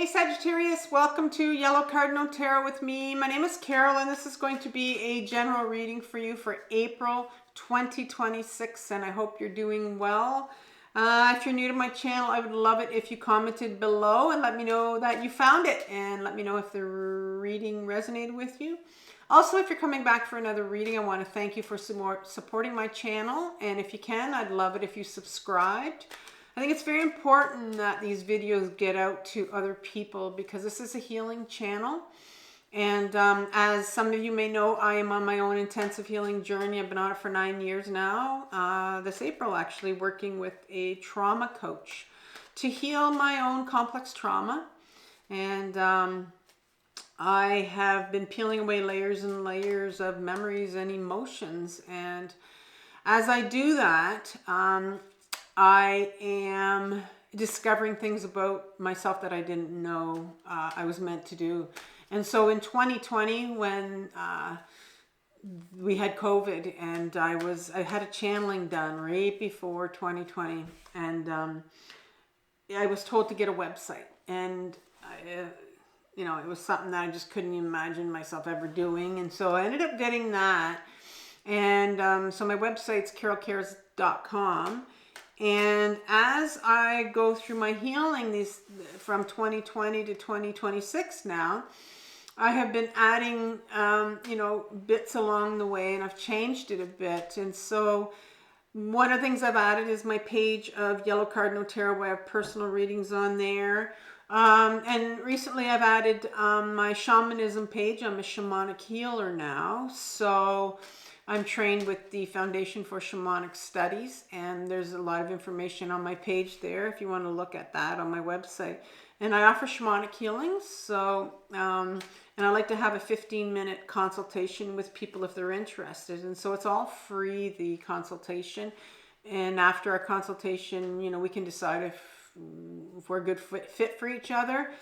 Hey Sagittarius, welcome to Yellow Cardinal Tarot with me. My name is Carole and this is going to be a general reading for you for April 2026 and I hope you're doing well. If you're new to my channel, I would love it if you commented below and let me know that you found it and let me know if the reading resonated with you. Also, if you're coming back for another reading, I want to thank you for supporting my channel, and if you can, I'd love it if you subscribed. I think it's very important that these videos get out to other people because this is a healing channel. And as some of you may know, I am on my own intensive healing journey. I've been on it for 9 years now. This April, actually, working with a trauma coach to heal my own complex trauma. And I have been peeling away layers and layers of memories and emotions. And as I do that, I am discovering things about myself that I didn't know I was meant to do. And so in 2020, when we had COVID and I had a channeling done right before 2020, and I was told to get a website, and you know, it was something that I just couldn't imagine myself ever doing. And so I ended up getting that. And so my website's carolecares.com. And as I go through my healing from 2020 to 2026 now, I have been adding, you know, bits along the way, and I've changed it a bit. And so one of the things I've added is my page of Yellow Cardinal Tarot, where I have personal readings on there. And recently I've added my shamanism page. I'm a shamanic healer now. So I'm trained with the Foundation for Shamanic Studies, and there's a lot of information on my page there if you want to look at that on my website. And I offer shamanic healings, so and I like to have a 15-minute consultation with people if they're interested. And so it's all free, the consultation. And after our consultation, you know, we can decide if we're a good fit for each other.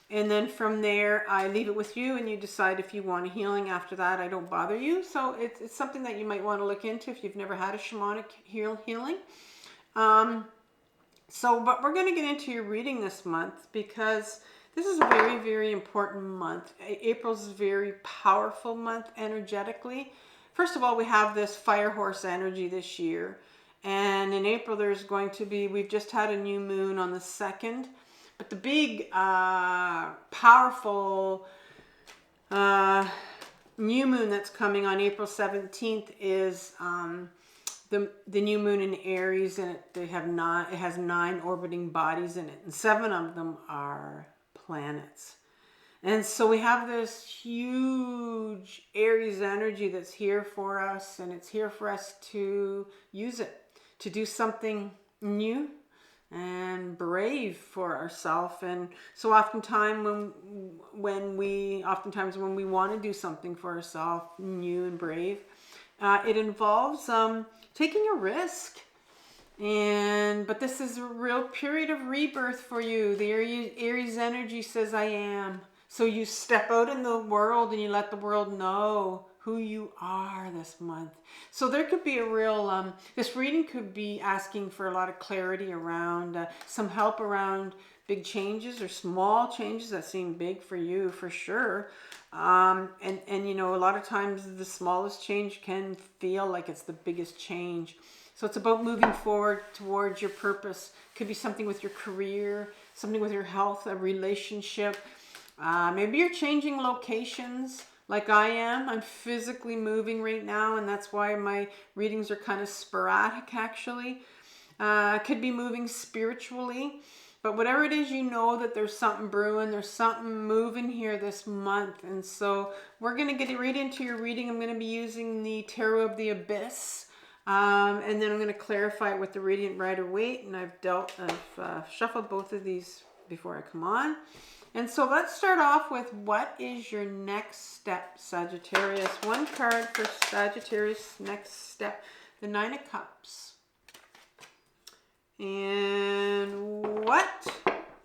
And then from there, I leave it with you, and you decide if you want a healing after that. I don't bother you. So it's something that you might want to look into if you've never had a shamanic healing. But we're going to get into your reading this month because this is a very, very important month. April's a very powerful month energetically. First of all, we have this fire horse energy this year. And in April, there's going to be, we've just had a new moon on the 2nd. But the big, powerful new moon that's coming on April 17th is the new moon in Aries, and it has 9 orbiting bodies in it, and 7 of them are planets. And so we have this huge Aries energy that's here for us, and it's here for us to use it, to do something new and brave for ourselves. And so oftentimes when we want to do something for ourselves new and brave, it involves taking a risk. But this is a real period of rebirth for you. The Aries energy says I am. So you step out in the world and you let the world know who you are this month. So there could be a real, this reading could be asking for a lot of clarity around, some help around big changes or small changes that seem big for you, for sure. And you know, a lot of times the smallest change can feel like it's the biggest change. So it's about moving forward towards your purpose. Could be something with your career, something with your health, a relationship. Maybe you're changing locations like I am. I'm physically moving right now, and that's why my readings are kind of sporadic, actually. Could be moving spiritually. But whatever it is, you know that there's something brewing. There's something moving here this month. And so we're going to get right into your reading. I'm going to be using the Tarot of the Abyss. And then I'm going to clarify it with the Radiant Rider-Waite. And I've shuffled both of these before I come on. And so let's start off with what is your next step, Sagittarius? One card for Sagittarius, next step, the 9 of Cups. And what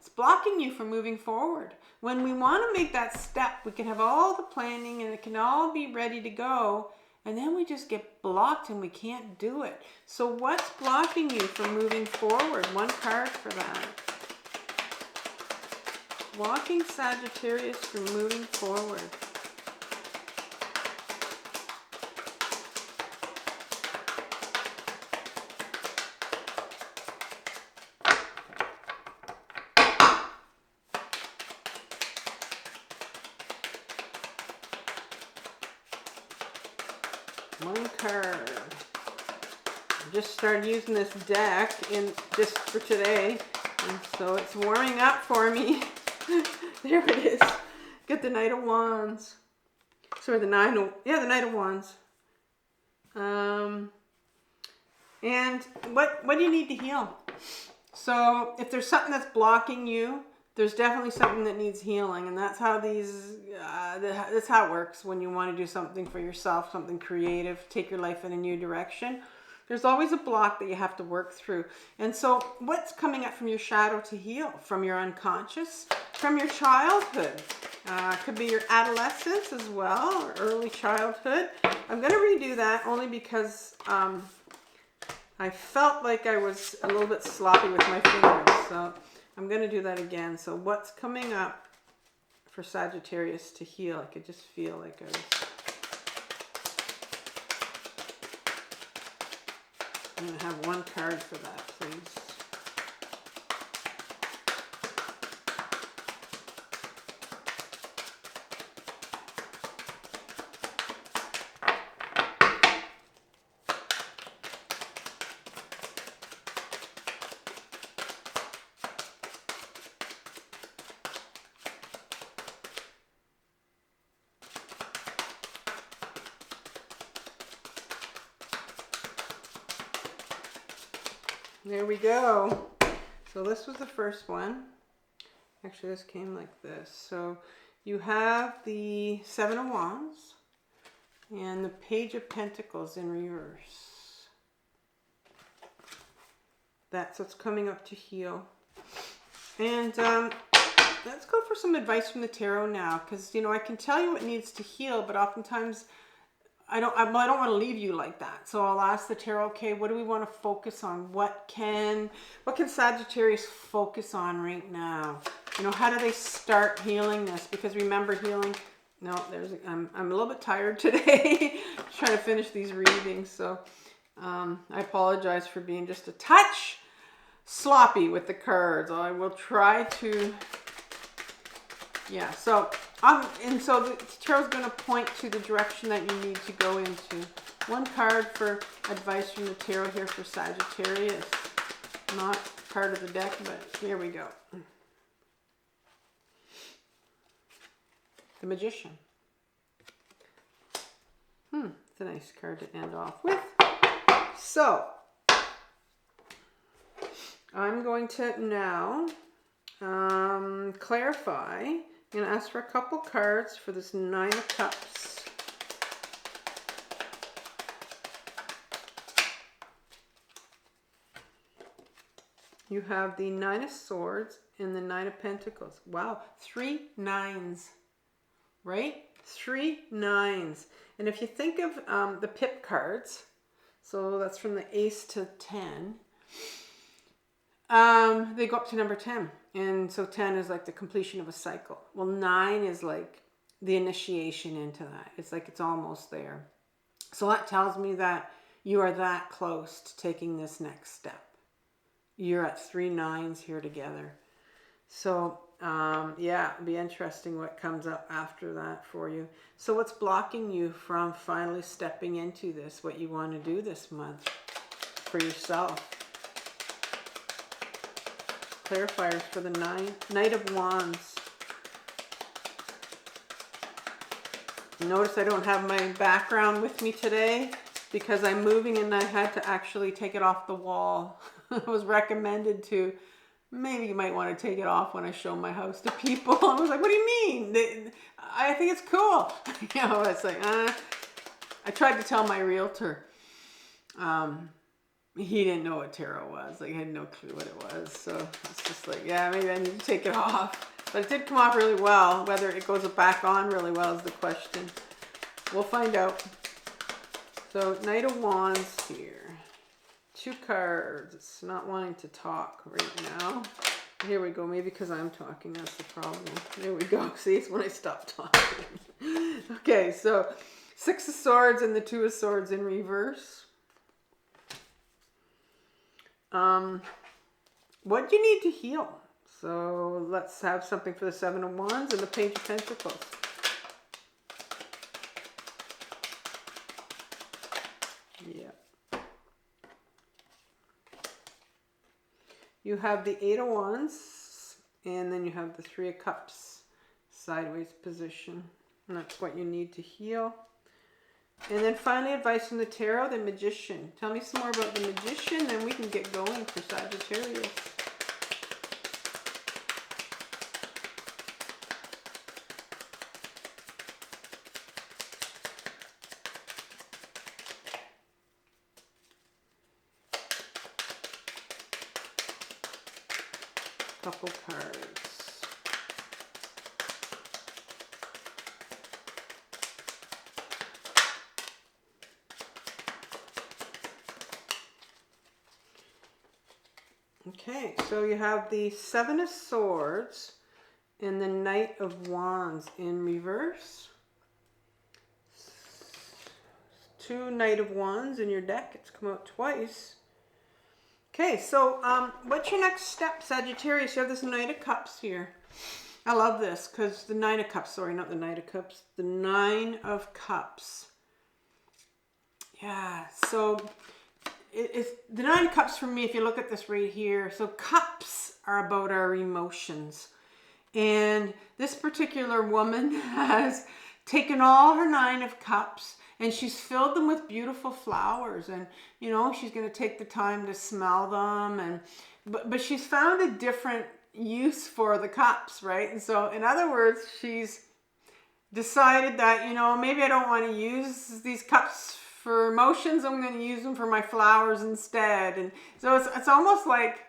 is blocking you from moving forward? When we want to make that step, we can have all the planning and it can all be ready to go. And then we just get blocked and we can't do it. So what's blocking you from moving forward? One card for that. blocking Sagittarius from moving forward? One card. I just started using this deck just for today, and so it's warming up for me. There it is. Get the Knight of Wands. Sorry, the Knight of Wands. And what do you need to heal? So if there's something that's blocking you, there's definitely something that needs healing, and that's how that's how it works when you want to do something for yourself, something creative, take your life in a new direction. There's always a block that you have to work through. And so what's coming up from your shadow to heal? From your unconscious, from your childhood. Could be your adolescence as well, or early childhood. I'm going to redo that only because I felt like I was a little bit sloppy with my fingers. So I'm going to do that again. So what's coming up for Sagittarius to heal? I could just feel like I was... I'm going to have one card for that, please. There we go. So this was the first one. Actually, this came like this. So you have the Seven of Wands and the Page of Pentacles in reverse. That's what's coming up to heal. And let's go for some advice from the tarot now, because, you know, I can tell you what needs to heal, but oftentimes I don't want to leave you like that. So I'll ask the tarot, okay, what do we want to focus on? What can Sagittarius focus on right now? You know, how do they start healing this? Because remember, healing, no, I'm a little bit tired today trying to finish these readings. So I apologize for being just a touch sloppy with the cards. I will try to, yeah, so and so the tarot's going to point to the direction that you need to go into. One card for advice from the tarot here for Sagittarius. Not part of the deck, but here we go. The Magician. It's a nice card to end off with. So, I'm going to now clarify. I'm going to ask for a couple cards for this Nine of Cups. You have the Nine of Swords and the Nine of Pentacles. Wow, 3 nines, right? 3 nines. And if you think of the pip cards, so that's from the Ace to 10, they go up to number 10. And so 10 is like the completion of a cycle. Well, 9 is like the initiation into that. It's like it's almost there. So that tells me that you are that close to taking this next step. You're at 3 nines here together. So, yeah, it'll be interesting what comes up after that for you. So what's blocking you from finally stepping into this, what you want to do this month for yourself? Clarifiers for the Knight of Wands. Notice I don't have my background with me today because I'm moving and I had to actually take it off the wall. I was recommended to. Maybe you might want to take it off when I show my house to people. I was like, what do you mean? I think it's cool. You know, it's like, I tried to tell my realtor. He didn't know what tarot was. Like, he had no clue what it was. So it's just like, yeah, maybe I need to take it off. But it did come off really well. Whether it goes back on really well is the question. We'll find out. So Knight of Wands here. 2 cards. It's not wanting to talk right now. Here we go. Maybe because I'm talking, that's the problem. There we go. See, it's when I stop talking. Okay, so Six of Swords and the Two of Swords in reverse. What do you need to heal? So let's have something for the Seven of Wands and the Page of Pentacles. Yeah. You have the Eight of Wands, and then you have the Three of Cups, sideways position. And that's what you need to heal. And then finally, advice from the Tarot, the Magician. Tell me some more about the Magician, then we can get going for Sagittarius. Couple cards. Okay, so you have the Seven of Swords and the Knight of Wands in reverse. Two Knight of Wands in your deck. It's come out twice. Okay, so what's your next step, Sagittarius? You have this Knight of Cups here. I love this because the Nine of Cups, sorry, not the Knight of Cups, the Nine of Cups. Yeah, so it's the Nine of Cups for me, if you look at this right here. So cups are about our emotions. And this particular woman has taken all her Nine of Cups and she's filled them with beautiful flowers, and you know, she's going to take the time to smell them, and but she's found a different use for the cups, right? And so in other words, she's decided that, you know, maybe I don't want to use these cups for emotions, I'm going to use them for my flowers instead. And so it's almost like,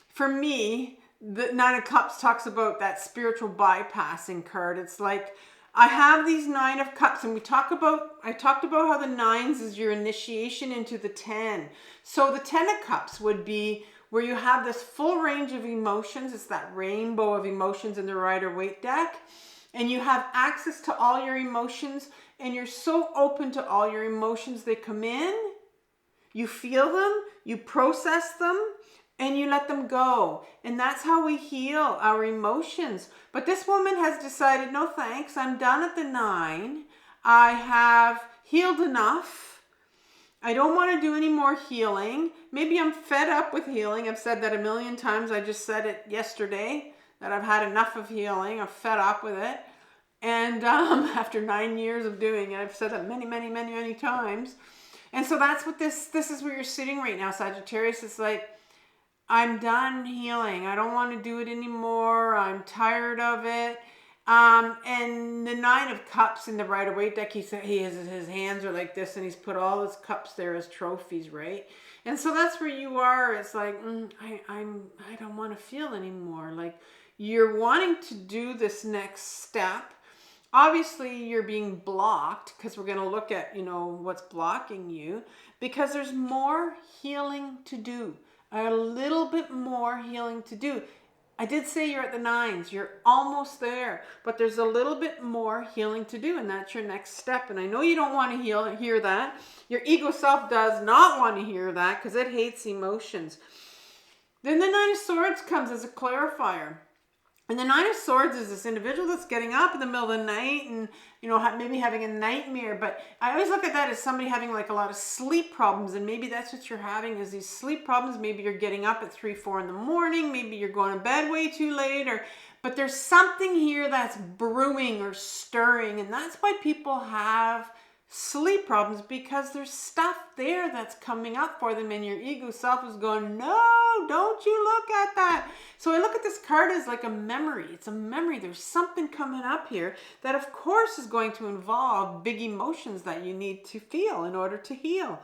for me, the Nine of Cups talks about that spiritual bypassing card. It's like, I have these Nine of Cups, and I talked about how the nines is your initiation into the 10. So the 10 of Cups would be where you have this full range of emotions. It's that rainbow of emotions in the Rider-Waite deck. And you have access to all your emotions, and you're so open to all your emotions. They come in, you feel them, you process them, and you let them go. And that's how we heal our emotions. But this woman has decided, no thanks, I'm done at the 9. I have healed enough. I don't want to do any more healing. Maybe I'm fed up with healing. I've said that a million times. I just said it yesterday, that I've had enough of healing. I'm fed up with it. And after 9 years of doing it, I've said that many times. And so that's what this is where you're sitting right now, Sagittarius. It's like, I'm done healing. I don't want to do it anymore. I'm tired of it. And the Nine of Cups in the Rider-Waite deck, he said his hands are like this, and he's put all his cups there as trophies, right? And so that's where you are. It's like, I don't want to feel anymore. Like, you're wanting to do this next step. Obviously, you're being blocked, because we're going to look at, you know, what's blocking you, because there's more healing to do. A little bit more healing to do. I did say you're at the 9s. You're almost there. But there's a little bit more healing to do, and that's your next step. And I know you don't want to hear that. Your ego self does not want to hear that, because it hates emotions. Then the Nine of Swords comes as a clarifier. And the Nine of Swords is this individual that's getting up in the middle of the night and, you know, maybe having a nightmare. But I always look at that as somebody having like a lot of sleep problems. And maybe that's what you're having, is these sleep problems. Maybe you're getting up at 3, 4 in the morning. Maybe you're going to bed way too late. But there's something here that's brewing or stirring. And that's why people have sleep problems, because there's stuff there that's coming up for them, and your ego self is going, no, don't you look at that. So I look at this card as like a memory. It's a memory. There's something coming up here that of course is going to involve big emotions that you need to feel in order to heal,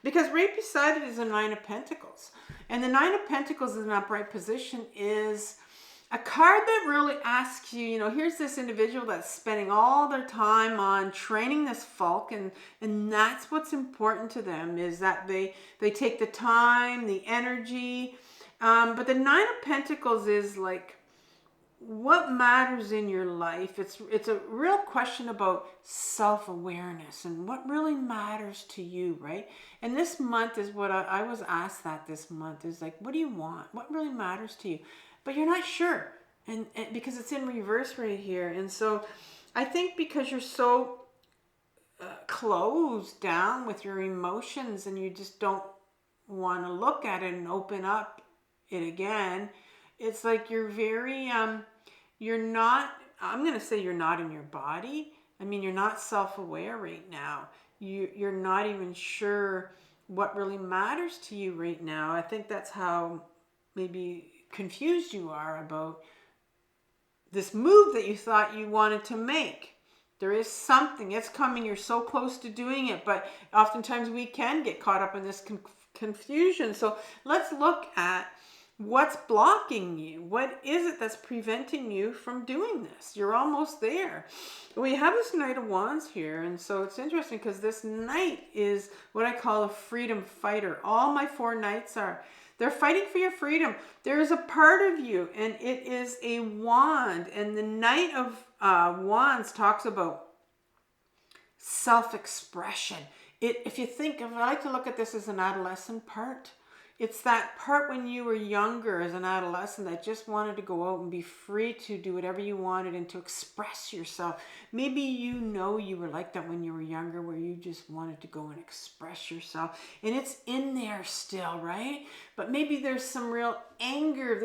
because right beside it is a Nine of Pentacles, and the Nine of Pentacles in an upright position is a card that really asks you, you know, here's this individual that's spending all their time on training this folk, and that's what's important to them, is that they take the time, the energy, But the Nine of Pentacles is like, what matters in your life? It's a real question about self-awareness and what really matters to you, right? And this month is what I was asked that this month is like, what do you want? What really matters to you? But you're not sure. And because it's in reverse right here. And so I think because you're so closed down with your emotions and you just don't want to look at it and open up it again, it's like you're very you're not, I'm going to say you're not in your body. I mean, you're not self-aware right now. You're not even sure what really matters to you right now. I think that's how maybe confused you are about this move that you thought you wanted to make. There is something, it's coming, you're so close to doing it, but oftentimes we can get caught up in this confusion. So let's look at what's blocking you. What is it that's preventing you from doing this? You're almost there. We have this Knight of Wands here, and so it's interesting because this Knight is what I call a freedom fighter. All my 4 Knights are. They're fighting for your freedom. There is a part of you, and it is a wand. And the Knight of Wands talks about self-expression. If you think of, I like to look at this as an adolescent part. It's that part when you were younger as an adolescent that just wanted to go out and be free to do whatever you wanted and to express yourself. Maybe you were like that when you were younger, where you just wanted to go and express yourself. And it's in there still, right? But maybe there's some real anger.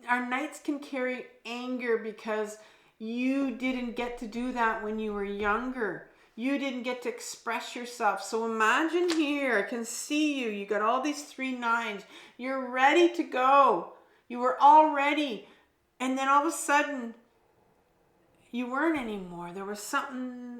Our Knights can carry anger because you didn't get to do that when you were younger. You didn't get to express yourself. So imagine here, I can see you. You got all these 3 nines. You're ready to go. You were all ready. And then all of a sudden, you weren't anymore. There was something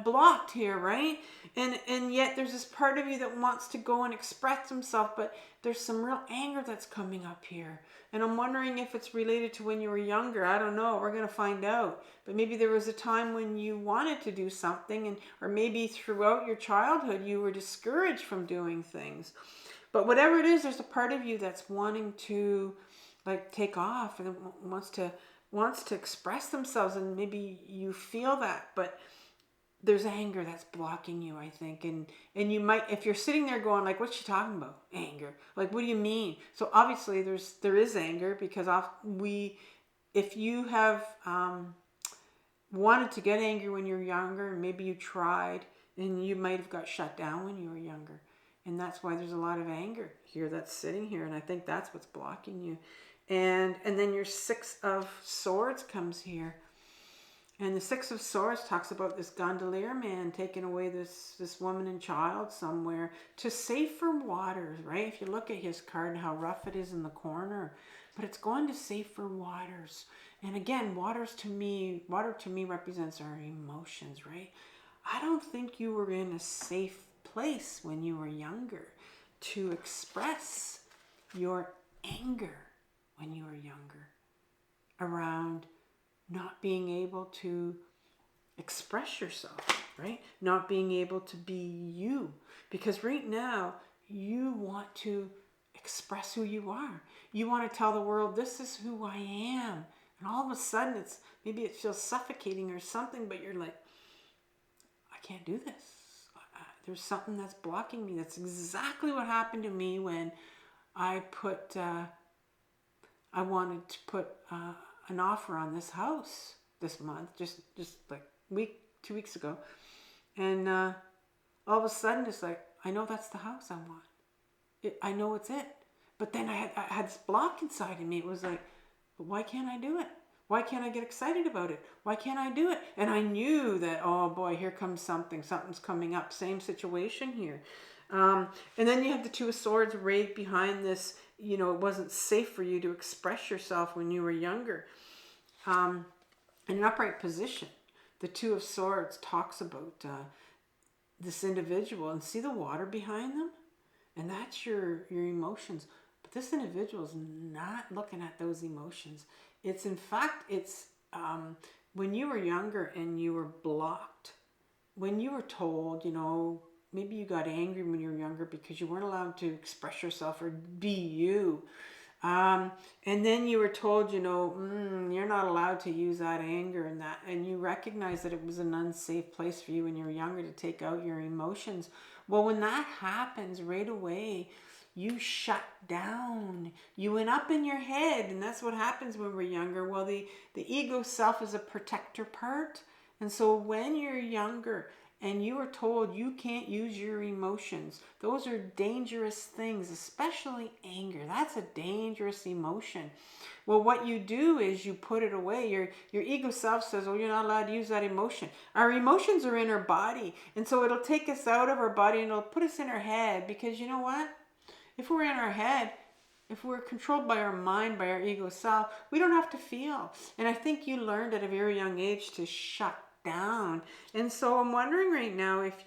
blocked here, right? And yet there's this part of you that wants to go and express himself, but there's some real anger that's coming up here. And I'm wondering if it's related to when you were younger. I don't know. We're going to find out. But maybe there was a time when you wanted to do something, or maybe throughout your childhood you were discouraged from doing things. But whatever it is, there's a part of you that's wanting to like take off and wants to express themselves, and maybe you feel that, but there's anger that's blocking you, I think. And you might, if you're sitting there going like, what's she talking about? Anger. Like, what do you mean? So obviously there is anger, because if you have wanted to get angry when you're younger, and maybe you tried, and you might have got shut down when you were younger. And that's why there's a lot of anger here that's sitting here. And I think that's what's blocking you. And then your 6 of Swords comes here. And the 6 of Swords talks about this gondolier man taking away this woman and child somewhere to safer waters, right? If you look at his card and how rough it is in the corner, but it's going to safer waters. And again, water to me represents our emotions, right? I don't think you were in a safe place when you were younger to express your anger when you were younger around not being able to express yourself, right? Not being able to be you. Because right now, you want to express who you are. You want to tell the world, this is who I am. And all of a sudden, maybe it feels suffocating or something, but you're like, I can't do this. There's something that's blocking me. That's exactly what happened to me when I wanted to put an offer on this house this month, just like 2 weeks ago. And all of a sudden it's like, I know that's the house I want. I know it's it. But then I had this block inside of me. It was like, but why can't I do it? Why can't I get excited about it? Why can't I do it? And I knew that, oh boy, here comes something's coming up. Same situation here. And then you have the 2 of Swords right behind this. It wasn't safe for you to express yourself when you were younger. In an upright position, the 2 of Swords talks about this individual, and see the water behind them? And that's your emotions. But this individual is not looking at those emotions. It's when you were younger and you were blocked, when you were told, maybe you got angry when you were younger because you weren't allowed to express yourself or be you. And then you were told, you know, you're not allowed to use that anger and that, and you recognize that it was an unsafe place for you when you were younger to take out your emotions. Well, when that happens right away, you shut down. You went up in your head, and that's what happens when we're younger. Well, the ego self is a protector part. And so when you're younger and you are told you can't use your emotions, those are dangerous things, especially anger. That's a dangerous emotion. Well, what you do is you put it away. Your ego self says, oh, you're not allowed to use that emotion. Our emotions are in our body. And so it'll take us out of our body and it'll put us in our head, because you know what? If we're in our head, if we're controlled by our mind, by our ego self, we don't have to feel. And I think you learned at a very young age to shut down. And so I'm wondering right now if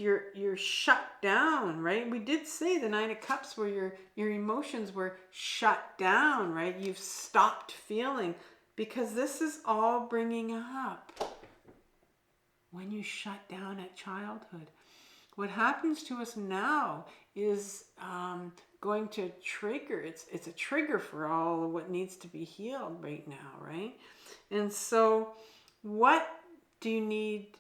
you're shut down, right? We did say the Nine of Cups where your emotions were shut down, right? You've stopped feeling, because this is all bringing up when you shut down at childhood. What happens to us now is going to trigger. It's a trigger for all of what needs to be healed right now, right? And so what do you need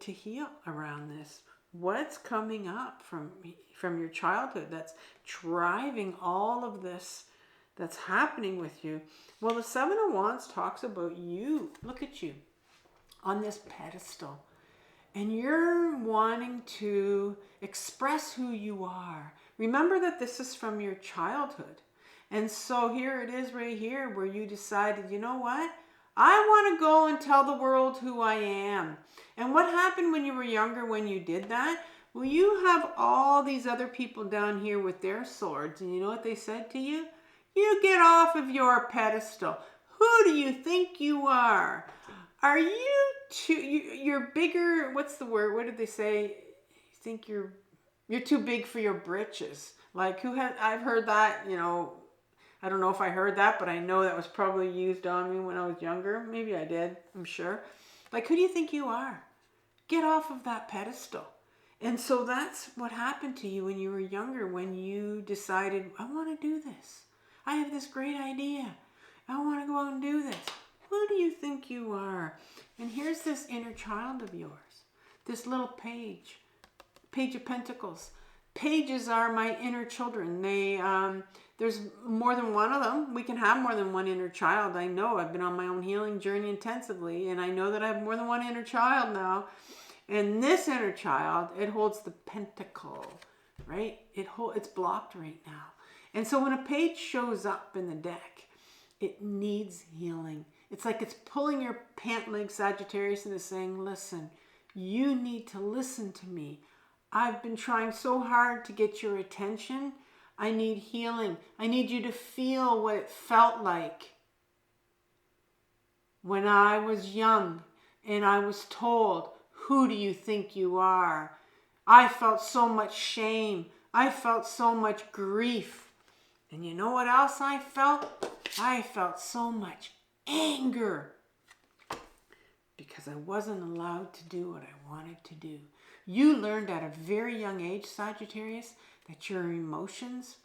to heal around this? What's coming up from your childhood that's driving all of this that's happening with you? Well, the Seven of Wands talks about you. Look at you on this pedestal. And you're wanting to express who you are. Remember that this is from your childhood. And so here it is right here where you decided, you know what? I want to go and tell the world who I am. And what happened when you were younger when you did that? Well, you have all these other people down here with their swords. And you know what they said to you? You get off of your pedestal. Who do you think you are? Are you you're bigger, what's the word? What did they say? You think you're too big for your britches. Like I've heard that, you know, I don't know if I heard that, but I know that was probably used on me when I was younger. Maybe I did, I'm sure. Like, who do you think you are? Get off of that pedestal. And so that's what happened to you when you were younger, when you decided, I want to do this. I have this great idea. I want to go out and do this. Who do you think you are? And here's this inner child of yours, this little page of pentacles. Pages are my inner children. There's more than one of them. We can have more than one inner child. I know. I've been on my own healing journey intensively, and I know that I have more than one inner child now. And this inner child, it holds the pentacle, right? It's blocked right now. And so when a page shows up in the deck, it needs healing. It's like it's pulling your pant leg, Sagittarius, and is saying, listen, you need to listen to me. I've been trying so hard to get your attention. I need healing. I need you to feel what it felt like when I was young and I was told, who do you think you are? I felt so much shame. I felt so much grief. And you know what else I felt? I felt so much anger because I wasn't allowed to do what I wanted to do. You learned at a very young age, Sagittarius, that your emotions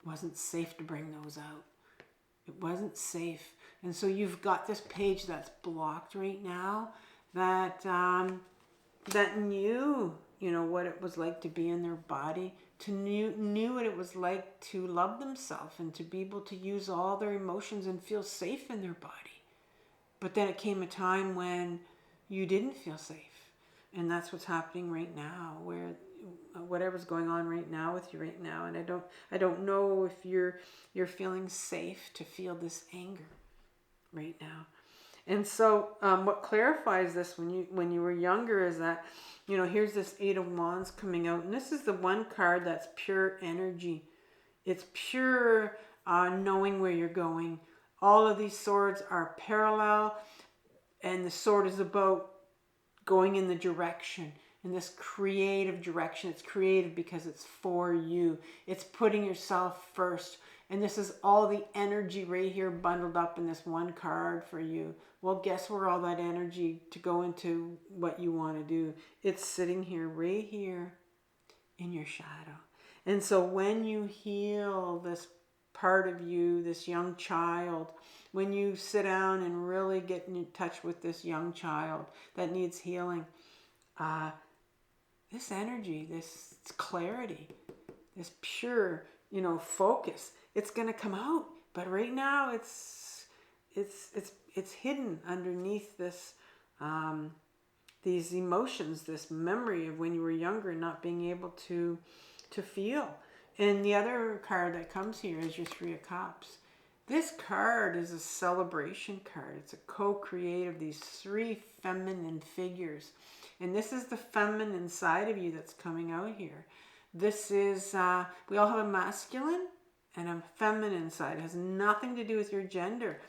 wasn't safe to bring those out. It wasn't safe. And so you've got this page that's blocked right now that knew, you know, what it was like to be in their body, knew what it was like to love themselves and to be able to use all their emotions and feel safe in their body. But then it came a time when you didn't feel safe. And that's what's happening right now, where whatever's going on right now with you right now. And I don't know if you're feeling safe to feel this anger right now. And so what clarifies this when you were younger is that, you know, here's this Eight of Wands coming out. And this is the one card that's pure energy. It's pure knowing where you're going. All of these swords are parallel. And the sword is about going in the direction, in this creative direction. It's creative because it's for you. It's putting yourself first. And this is all the energy right here bundled up in this one card for you. Well, guess where all that energy to go into what you want to do? It's sitting here, right here in your shadow. And so when you heal this part of you, this young child, when you sit down and really get in touch with this young child that needs healing, this energy, this clarity, this pure, focus, it's going to come out. But right now it's hidden underneath this, these emotions, this memory of when you were younger, not being able to feel. And the other card that comes here is your Three of Cups. This card is a celebration card. It's a co-create of these three feminine figures. And this is the feminine side of you that's coming out here. This is, we all have a masculine and a feminine side. It has nothing to do with your gender.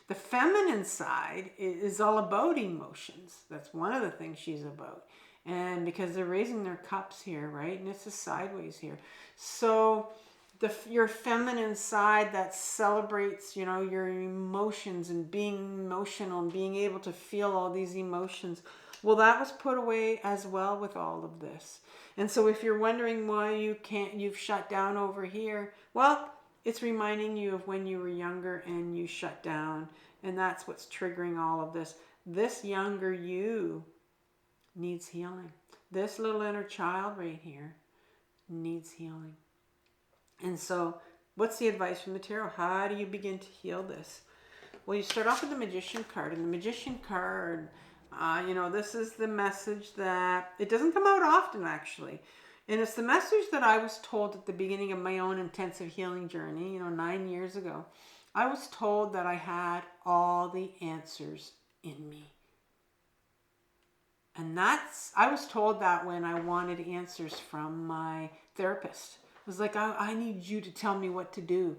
The feminine side is all about emotions. That's one of the things she's about. And because they're raising their cups here, right? And this is sideways here. So your feminine side that celebrates, your emotions and being emotional and being able to feel all these emotions. Well, that was put away as well with all of this. And so if you're wondering why you've shut down over here, well, it's reminding you of when you were younger and you shut down. And that's what's triggering all of this. This younger you needs healing. This little inner child right here needs healing. And so what's the advice from the tarot? How do you begin to heal this? Well, you start off with the Magician card. And the Magician card, this is the message that, it doesn't come out often actually. And it's the message that I was told at the beginning of my own intensive healing journey, 9 years ago. I was told that I had all the answers in me. And I was told that when I wanted answers from my therapist. It was like, I need you to tell me what to do.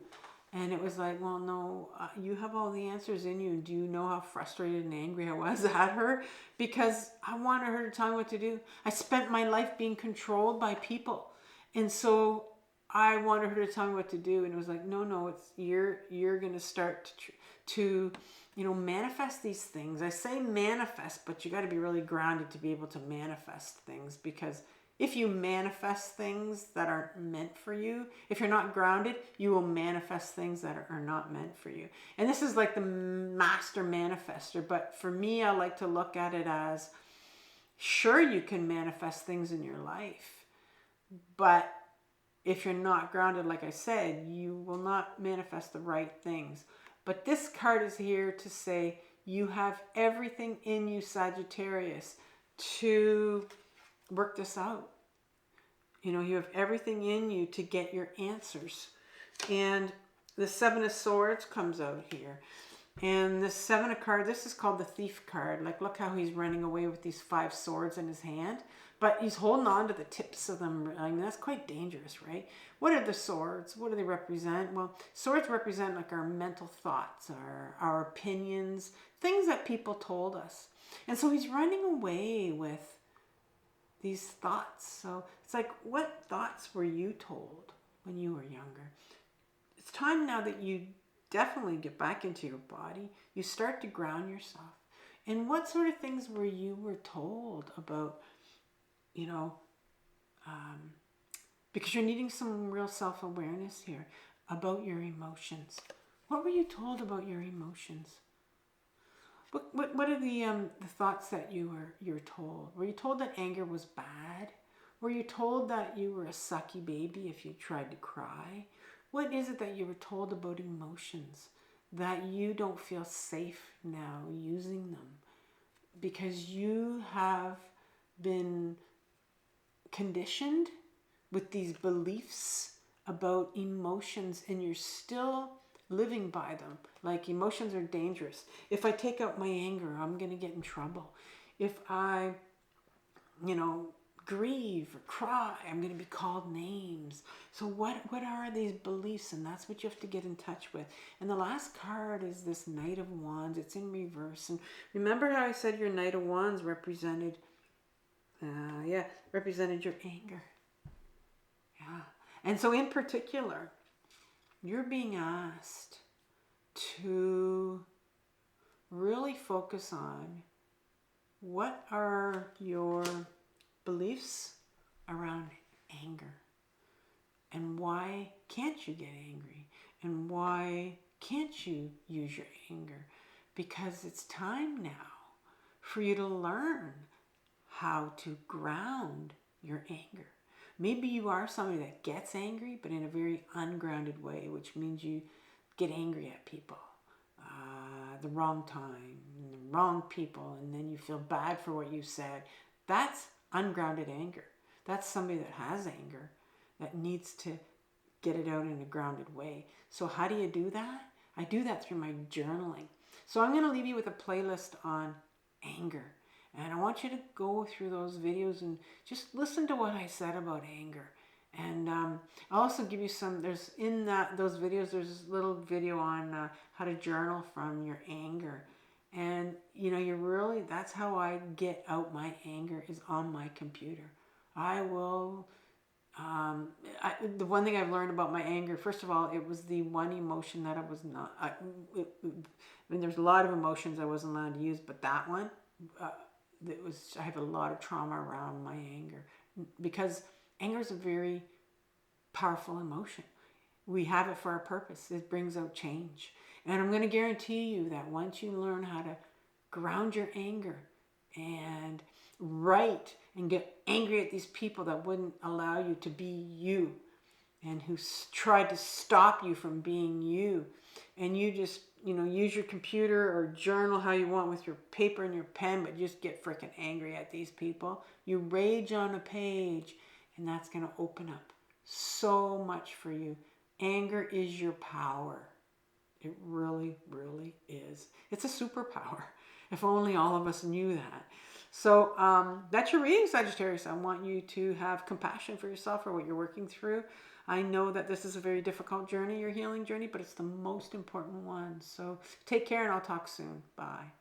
And it was like, well, no, you have all the answers in you. Do you know how frustrated and angry I was at her? Because I wanted her to tell me what to do. I spent my life being controlled by people. And so I wanted her to tell me what to do. And it was like, no, it's you're going to start to manifest these things. I say manifest, but you got to be really grounded to be able to manifest things, because if you manifest things that aren't meant for you, if you're not grounded, you will manifest things that are not meant for you. And this is like the master manifester. But for me, I like to look at it as, sure, you can manifest things in your life, but if you're not grounded, like I said, you will not manifest the right things. But this card is here to say you have everything in you, Sagittarius, to work this out. You have everything in you to get your answers. And the Seven of Swords comes out here. And the Seven of Cards, this is called the Thief card. Like, look how he's running away with these 5 swords in his hand. But he's holding on to the tips of them. I mean, that's quite dangerous, right? What are the swords? What do they represent? Well, swords represent like our mental thoughts, our opinions, things that people told us. And so he's running away with these thoughts. So it's like, what thoughts were you told when you were younger? It's time now that you definitely get back into your body. You start to ground yourself. And what sort of things were told about, because you're needing some real self-awareness here about your emotions. What were you told about your emotions? What are the thoughts that you were told? Were you told that anger was bad? Were you told that you were a sucky baby if you tried to cry? What is it that you were told about emotions that you don't feel safe now using them? Because you have been conditioned with these beliefs about emotions, and you're still living by them. Like, emotions are dangerous. If I take out my anger, I'm going to get in trouble. If I, grieve or cry, I'm going to be called names. So what are these beliefs? And that's what you have to get in touch with. And the last card is this Knight of Wands. It's in reverse. And remember how I said your Knight of Wands represented your anger. Yeah. And so in particular, you're being asked to really focus on what are your beliefs around anger. And why can't you get angry? And why can't you use your anger? Because it's time now for you to learn how to ground your anger. Maybe you are somebody that gets angry, but in a very ungrounded way, which means you get angry at people the wrong time, and the wrong people, and then you feel bad for what you said. That's ungrounded anger. That's somebody that has anger that needs to get it out in a grounded way. So how do you do that? I do that through my journaling. So I'm going to leave you with a playlist on anger. And I want you to go through those videos and just listen to what I said about anger. And I'll also give you some, there's in those videos, there's a little video on how to journal from your anger. And, you know, that's how I get out my anger, is on my computer. I will, the one thing I've learned about my anger, first of all, it was the one emotion that I was not, I mean, there's a lot of emotions I wasn't allowed to use, but that one, I have a lot of trauma around my anger, because anger is a very powerful emotion. We have it for a purpose. It brings out change. And I'm going to guarantee you that once you learn how to ground your anger and write and get angry at these people that wouldn't allow you to be you and who tried to stop you from being you, and you just, use your computer or journal how you want with your paper and your pen, but just get freaking angry at these people. You rage on a page, and that's going to open up so much for you. Anger is your power. It really, really is. It's a superpower. If only all of us knew that. So that's your reading, Sagittarius. I want you to have compassion for yourself, for what you're working through. I know that this is a very difficult journey, your healing journey, but it's the most important one. So take care, and I'll talk soon. Bye.